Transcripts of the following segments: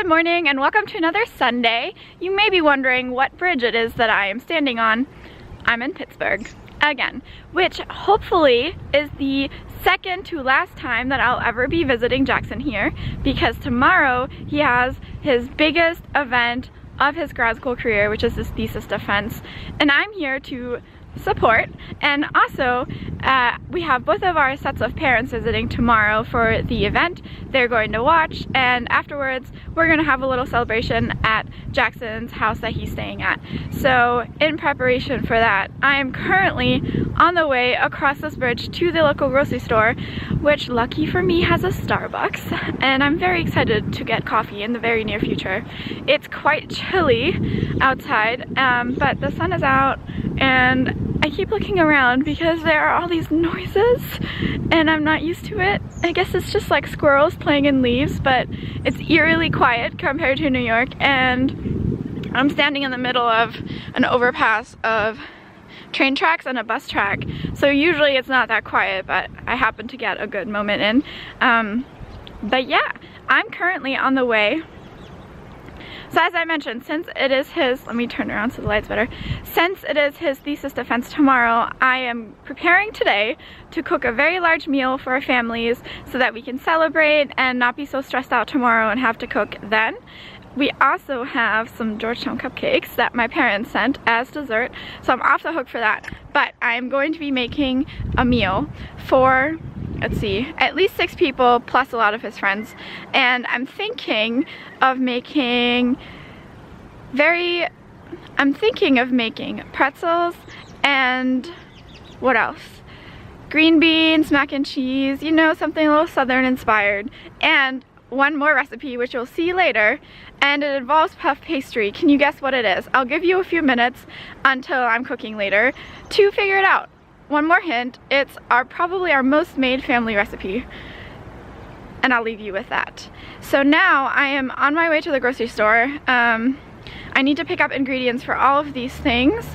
morning and welcome to another Sunday. You may be wondering what bridge it is that I am standing on. I'm in Pittsburgh again, which hopefully is the second to last time that I'll ever be visiting Jackson here, because tomorrow he has his biggest event of his grad school career, which is his thesis defense, and I'm here to support. And also we have both of our sets of parents visiting tomorrow for the event. They're going to watch, and afterwards we're going to have a little celebration at Jackson's house that he's staying at. So in preparation for that, I am currently on the way across this bridge to the local grocery store, which lucky for me has a Starbucks, and I'm very excited to get coffee in the very near future. It's quite chilly outside, but the sun is out and I keep looking around because there are all these noises and I'm not used to it. I guess it's just like squirrels playing in leaves, but it's eerily quiet compared to New York, and I'm standing in the middle of an overpass of train tracks and a bus track, so usually it's not that quiet, but I happen to get a good moment in. But yeah, I'm currently on the way. So as I mentioned, since it is his, let me turn around so the light's better. Since it is his thesis defense tomorrow, I am preparing today to cook a very large meal for our families so that we can celebrate and not be so stressed out tomorrow and have to cook then. We also have some Georgetown cupcakes that my parents sent as dessert, so I'm off the hook for that. But I'm going to be making a meal for, let's see, at least 6 people plus a lot of his friends, and I'm thinking of making pretzels and what else? Green beans, mac and cheese, you know, something a little southern inspired, and one more recipe which you'll see later, and it involves puff pastry. Can you guess what it is? I'll give you a few minutes until I'm cooking later to figure it out. One more hint, it's probably our most made family recipe, and I'll leave you with that. So now I am on my way to the grocery store. I need to pick up ingredients for all of these things,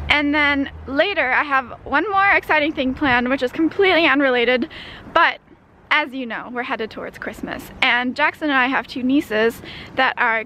and then later I have one more exciting thing planned, which is completely unrelated, but as you know, we're headed towards Christmas, and Jackson and I have 2 nieces that are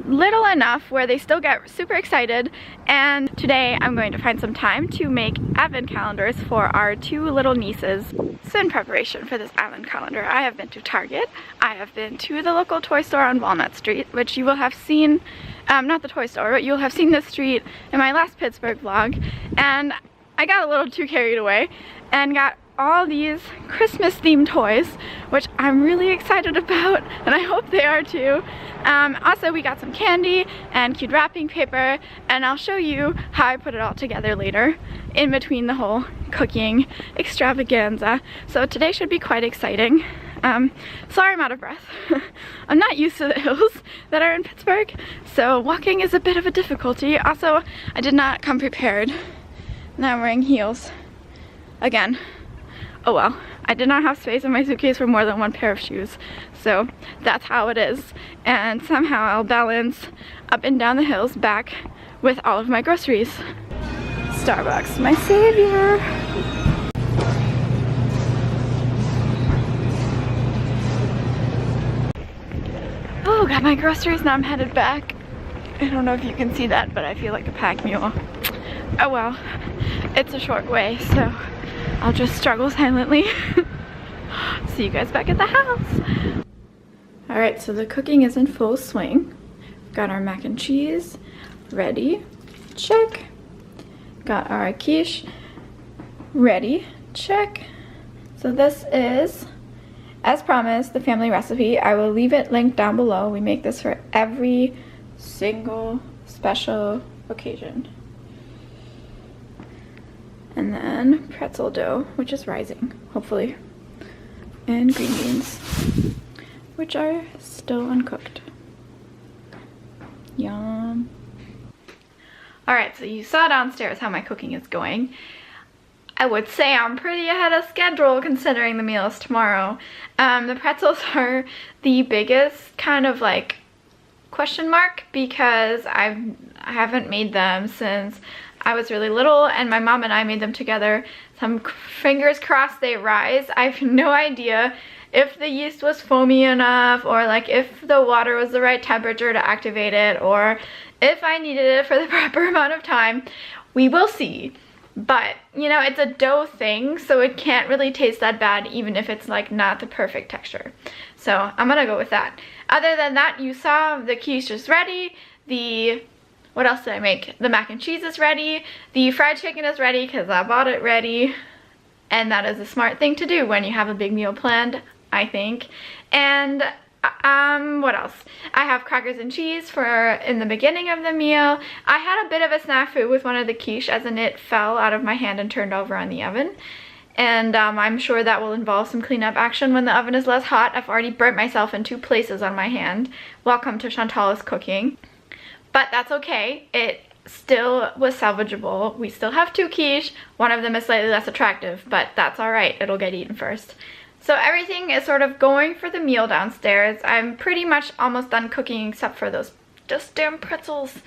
little enough where they still get super excited, and today I'm going to find some time to make advent calendars for our 2 little nieces. So in preparation for this advent calendar, I have been to Target, I have been to the local toy store on Walnut Street, which you will have seen, not the toy store, but you'll have seen this street in my last Pittsburgh vlog, and I got a little too carried away and got all these Christmas themed toys, which I'm really excited about, and I hope they are too. Also, we got some candy and cute wrapping paper, and I'll show you how I put it all together later in between the whole cooking extravaganza. So today should be quite exciting. Sorry I'm out of breath. I'm not used to the hills that are in Pittsburgh, so walking is a bit of a difficulty. Also, I did not come prepared. Now I'm wearing heels again. Oh well, I did not have space in my suitcase for more than 1 pair of shoes, so that's how it is, and somehow I'll balance up and down the hills back with all of my groceries. Starbucks, my savior! Oh, got my groceries, now I'm headed back. I don't know if you can see that, but I feel like a pack mule. Oh well, it's a short way, so I'll just struggle silently. See you guys back at the house. Alright, so the cooking is in full swing. Got our mac and cheese ready, check. Got our quiche ready, check. So this is, as promised, the family recipe. I will leave it linked down below. We make this for every single special occasion. And then pretzel dough, which is rising, hopefully. And green beans, which are still uncooked. Yum. Alright, so you saw downstairs how my cooking is going. I would say I'm pretty ahead of schedule considering the meal is tomorrow. The pretzels are the biggest kind of like question mark because I haven't made them since I was really little, and my mom and I made them together. Some fingers crossed they rise. I have no idea if the yeast was foamy enough, or like if the water was the right temperature to activate it, or if I needed it for the proper amount of time. We will see. But, you know, it's a dough thing, so it can't really taste that bad even if it's like not the perfect texture. So I'm gonna go with that. Other than that, you saw the quiche is ready. What else did I make? The mac and cheese is ready. The fried chicken is ready because I bought it ready. And that is a smart thing to do when you have a big meal planned, I think. And what else? I have crackers and cheese for in the beginning of the meal. I had a bit of a snafu with one of the quiche, as in it fell out of my hand and turned over on the oven. And I'm sure that will involve some cleanup action when the oven is less hot. I've already burnt myself in 2 places on my hand. Welcome to Chantal's cooking. But that's okay. It still was salvageable. We still have 2 quiche. One of them is slightly less attractive, but that's all right. It'll get eaten first. So everything is sort of going for the meal downstairs. I'm pretty much almost done cooking except for those just damn pretzels.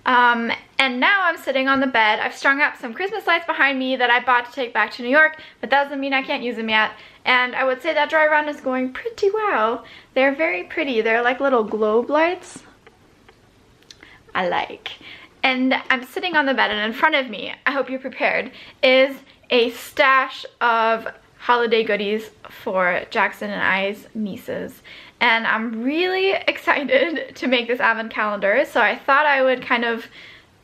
And now I'm sitting on the bed. I've strung up some Christmas lights behind me that I bought to take back to New York, but that doesn't mean I can't use them yet. And I would say that dry run is going pretty well. They're very pretty. They're like little globe lights. I like. And I'm sitting on the bed, and in front of me, I hope you're prepared, is a stash of holiday goodies for Jackson and I's nieces. And I'm really excited to make this advent calendar, so I thought I would kind of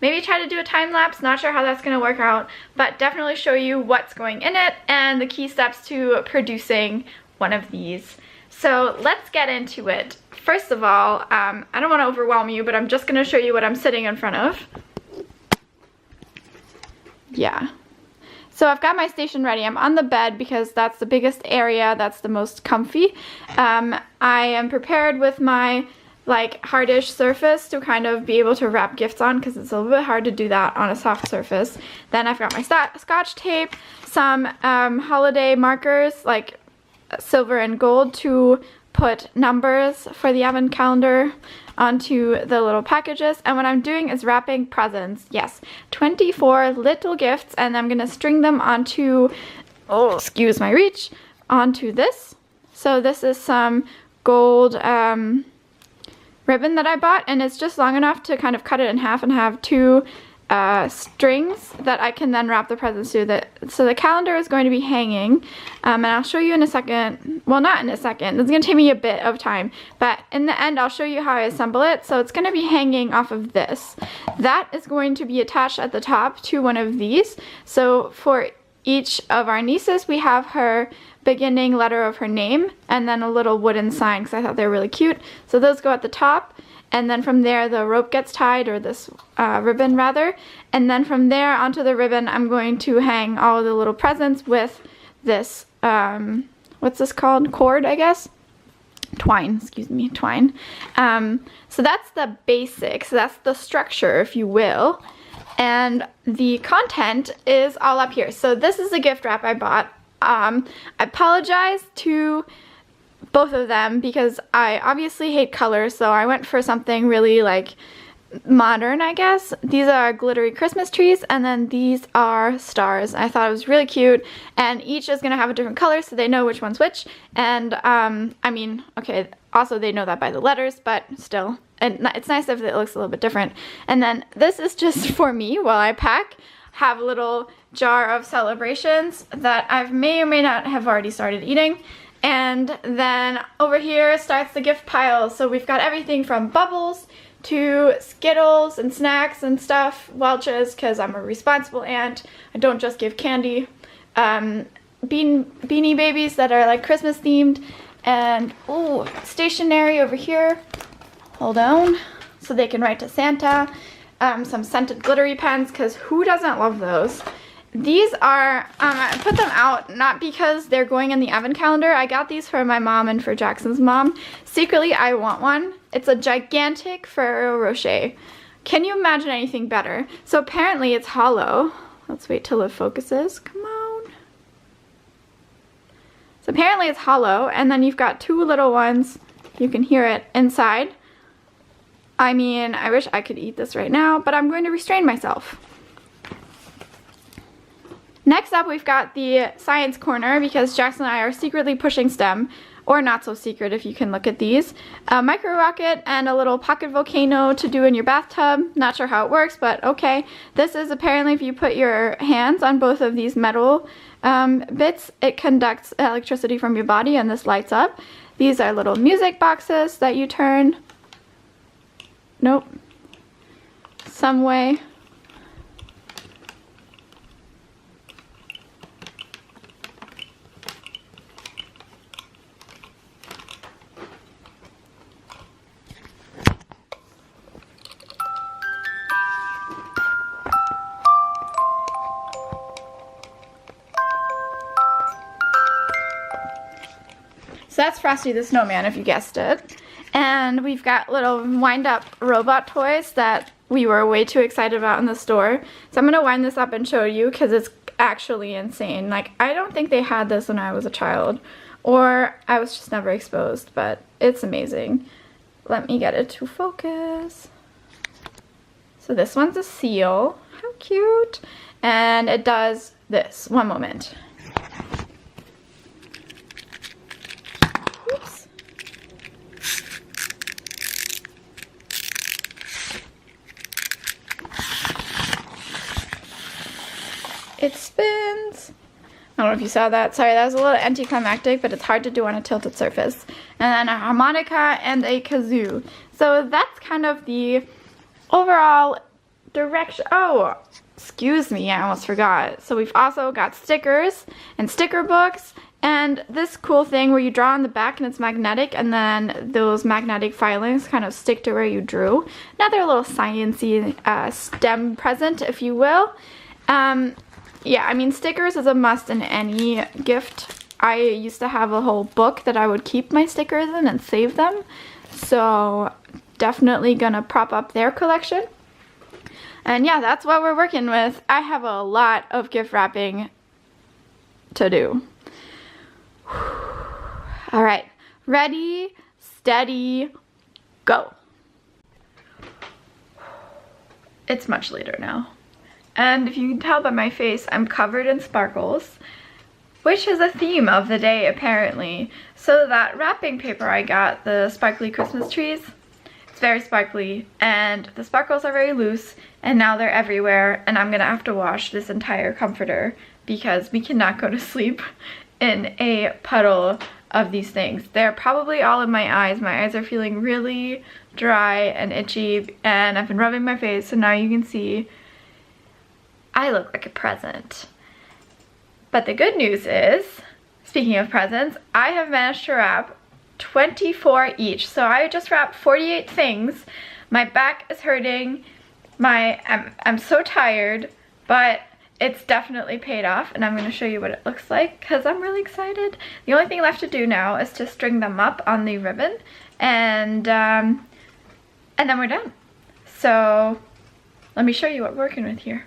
maybe try to do a time lapse. Not sure how that's going to work out, but definitely show you what's going in it and the key steps to producing one of these. So let's get into it. First of all, I don't want to overwhelm you, but I'm just going to show you what I'm sitting in front of. Yeah. So I've got my station ready. I'm on the bed because that's the biggest area, that's the most comfy. I am prepared with my like hardish surface to kind of be able to wrap gifts on, because it's a little bit hard to do that on a soft surface. Then I've got my scotch tape, some holiday markers like silver and gold to put numbers for the advent calendar onto the little packages. And what I'm doing is wrapping presents. Yes, 24 little gifts, and I'm gonna string them onto, oh, excuse my reach, onto this. So this is some gold ribbon that I bought, and it's just long enough to kind of cut it in half and have 2 strings that I can then wrap the presents to. So the calendar is going to be hanging, and I'll show you in a second. Well, not in a second. It's going to take me a bit of time, but in the end I'll show you how I assemble it. So it's going to be hanging off of this. That is going to be attached at the top to one of these. So for each of our nieces, we have her beginning letter of her name and then a little wooden sign, because I thought they were really cute. So those go at the top. And then from there the rope gets tied, or this ribbon rather, and then from there onto the ribbon I'm going to hang all the little presents with this, what's this called? Cord, I guess? Twine, excuse me, twine. So that's the basics, that's the structure, if you will. And the content is all up here. So this is a gift wrap I bought. I apologize to both of them because I obviously hate colors, so I went for something really like modern, I guess. These are glittery Christmas trees, and then these are stars. I thought it was really cute, and each is gonna have a different color so they know which one's which. And I mean, okay, also they know that by the letters, but still, and it's nice if it looks a little bit different. And then this is just for me while I pack. Have a little jar of celebrations that I may or may not have already started eating. And then over here starts the gift pile. So we've got everything from bubbles to Skittles and snacks and stuff, Welch's, because I'm a responsible aunt. I don't just give candy. Beanie Babies that are like Christmas themed. And ooh, stationery over here. Hold on. So they can write to Santa. Some scented glittery pens, because who doesn't love those? These are, I put them out not because they're going in the advent calendar. I got these for my mom and for Jackson's mom. Secretly, I want one. It's a gigantic Ferrero Rocher. Can you imagine anything better? So apparently it's hollow. Let's wait till it focuses. Come on. So apparently it's hollow, and then you've got 2 little ones. You can hear it inside. I mean, I wish I could eat this right now, but I'm going to restrain myself. Next up, we've got the science corner, because Jackson and I are secretly pushing STEM, or not so secret if you can look at these. A micro rocket and a little pocket volcano to do in your bathtub. Not sure how it works, but okay. This is apparently if you put your hands on both of these metal bits, it conducts electricity from your body and this lights up. These are little music boxes that you turn. Nope. Some way. So that's Frosty the Snowman, if you guessed it. And we've got little wind-up robot toys that we were way too excited about in the store. So I'm going to wind this up and show you because it's actually insane. Like, I don't think they had this when I was a child, or I was just never exposed, but it's amazing. Let me get it to focus. So this one's a seal. How cute. And it does this. One moment. Oops. It spins. I don't know if you saw that. Sorry, that was a little anticlimactic, but it's hard to do on a tilted surface. And then a harmonica and a kazoo. So that's kind of the overall direction. Oh, excuse me, I almost forgot. So we've also got stickers and sticker books and this cool thing where you draw on the back and it's magnetic, and then those magnetic filings kind of stick to where you drew. Another little sciencey STEM present, if you will. Yeah, I mean, stickers is a must in any gift. I used to have a whole book that I would keep my stickers in and save them. So definitely gonna prop up their collection. And yeah, that's what we're working with. I have a lot of gift wrapping to do. All right, ready, steady, go. It's much later now. And if you can tell by my face, I'm covered in sparkles, which is a theme of the day apparently. So that wrapping paper I got, the sparkly Christmas trees, it's very sparkly and the sparkles are very loose and now they're everywhere, and I'm gonna have to wash this entire comforter because we cannot go to sleep in a puddle of these things. They're probably all in my eyes. My eyes are feeling really dry and itchy, and I've been rubbing my face, so now you can see I look like a present. But the good news is, speaking of presents, I have managed to wrap 24 each. So I just wrapped 48 things. My back is hurting. I'm so tired, but it's definitely paid off, and I'm going to show you what it looks like because I'm really excited. The only thing left to do now is to string them up on the ribbon, and then we're done. So let me show you what we're working with here.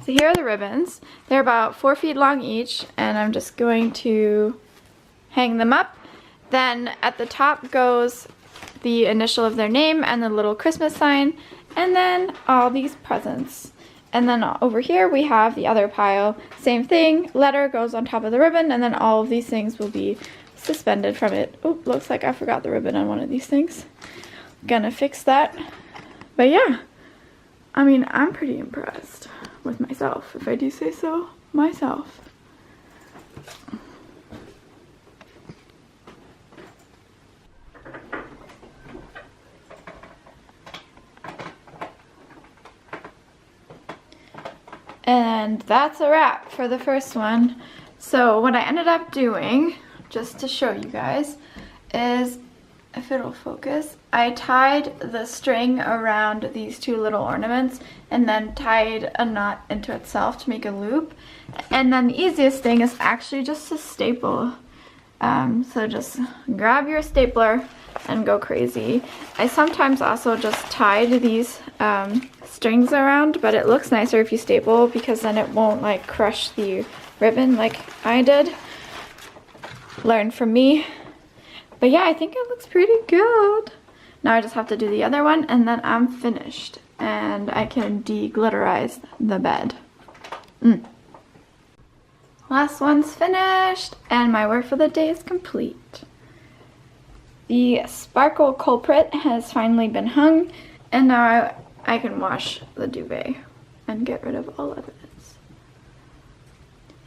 So here are the ribbons. They're about 4 feet long each, and I'm just going to hang them up. Then at the top goes the initial of their name and the little Christmas sign, and then all these presents. And then over here we have the other pile. Same thing, letter goes on top of the ribbon, and then all of these things will be suspended from it. Oh, looks like I forgot the ribbon on one of these things. Gonna fix that. But yeah, I mean, I'm pretty impressed with myself, if I do say so myself. And that's a wrap for the first one. So what I ended up doing, just to show you guys, is, if it'll focus, I tied the string around these two little ornaments and then tied a knot into itself to make a loop. And then the easiest thing is actually just to staple. So just grab your stapler and go crazy. I sometimes also just tied these strings around, but it looks nicer if you staple because then it won't like crush the ribbon like I did. Learn from me. But yeah, I think it looks pretty good. Now I just have to do the other one and then I'm finished. And I can de-glitterize the bed. Last one's finished, and my work for the day is complete. The sparkle culprit has finally been hung, and now I can wash the duvet and get rid of all evidence.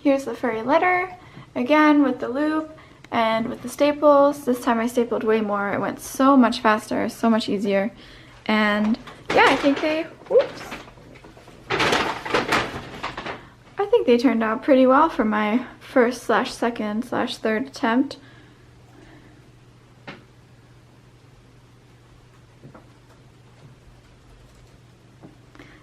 Here's the fairy letter, again with the loop and with the staples. This time I stapled way more. It went so much faster, so much easier. And yeah, I think they turned out pretty well for my first / second / third attempt.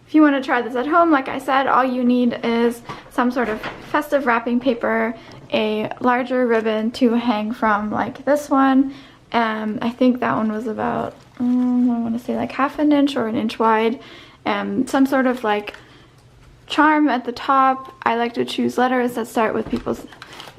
If you want to try this at home, like I said, all you need is some sort of festive wrapping paper, a larger ribbon to hang from, like this one. I think that one was about, I want to say like ½ an inch or an inch wide. Some sort of like charm at the top. I like to choose letters that start with people's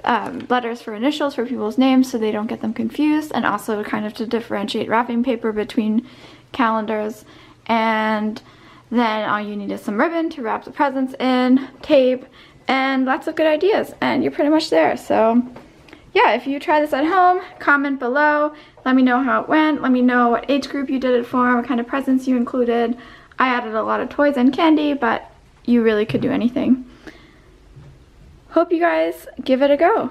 letters for initials for people's names so they don't get them confused, and also kind of to differentiate wrapping paper between calendars. And then all you need is some ribbon to wrap the presents in, tape, and lots of good ideas, and you're pretty much there. So yeah, if you try this at home, comment below, let me know how it went, let me know what age group you did it for, what kind of presents you included. I added a lot of toys and candy, but you really could do anything. Hope you guys give it a go.